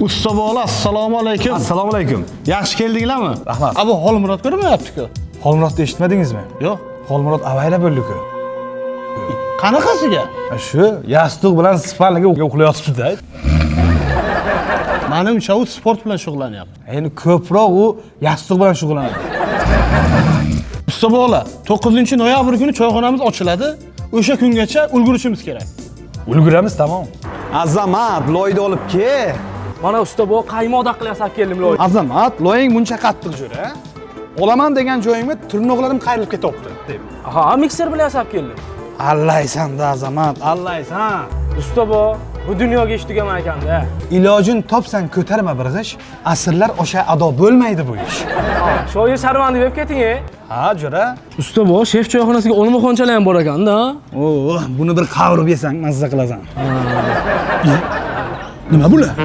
Usta bola, assalomu alaykum. Assalomu alaykum. Yaxshi keldinglarmi? Rahmat. Abi Xolmurod ko'rmayapti-ku. Xolmurodni eshitmadingizmi? Yo'q. Xolmurod avayla bo'ldi-ku. Qanaqasiga? Shu yastiq bilan spalniga uxlayotibdi-da. Menimcha u sport bilan shug'ullanyapti. Endi ko'proq u yastiq bilan shug'ullanadi. Usta bola, 9-noyabr kuni choyxonamiz ochiladi. O'sha kungacha ulgurishimiz kerak. Ulguramiz, tamom. Azamat, loyni olib kel. Mana usta bu qaymoq qilyapsan keldim loy. Azamat, loying buncha qattiq jo'ra. Olaman degan joyimga tirnoqlarim qayrilib ketyapti. Aha, mikser bilan yasab keldim. Allaysan-da Azamat, allaysan. Usta bu dunyoga ish tugaman ekanda. Ilojin topsan ko'tarma bir g'ish. Asrlar o'sha ado bo'lmaydi bu ish. Shoir sharmandi deb keting-e. Ha, jo'ra. Usta bu shef choyxonasiga olmaxonchalar ham bor ekanda. Oo, buni bir qavurib yesang mazza qilasan. Nima bular?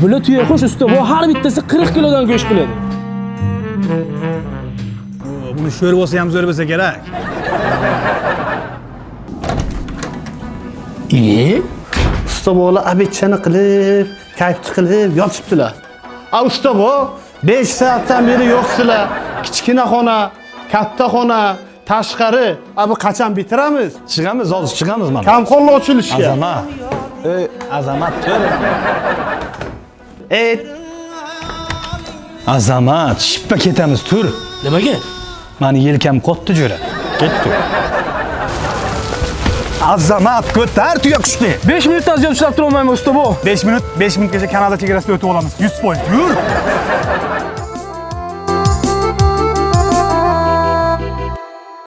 Bular tuya qo'sh usta bu har bittasi 40 kilodan go'sht qiladi. Buni sho'r bo'lsa ham zo'r bo'lsa kerak. Usta bola abetchani qilib, kayfni qilib yotibdilar. Usta bo, 5 soatdan beri yo'qsizlar. Kichkina xona, katta xona, tashqari. Bu qachon bitiramiz? Chiqamiz, hozir chiqamiz mana. Kamqonli ochilishga. Azamat. Azamat, tur. Azamat, shippa ketamiz, tur. Nimaga? Mani yelkam qotdi jo'ra. Ketdi. Azamat, ko'tar tuya qushni. 5 minutdan ziyod ushlab turolmayman usta bu. 5 minutgacha Kanada chegarasida o'tib olamiz. 100%. Yur.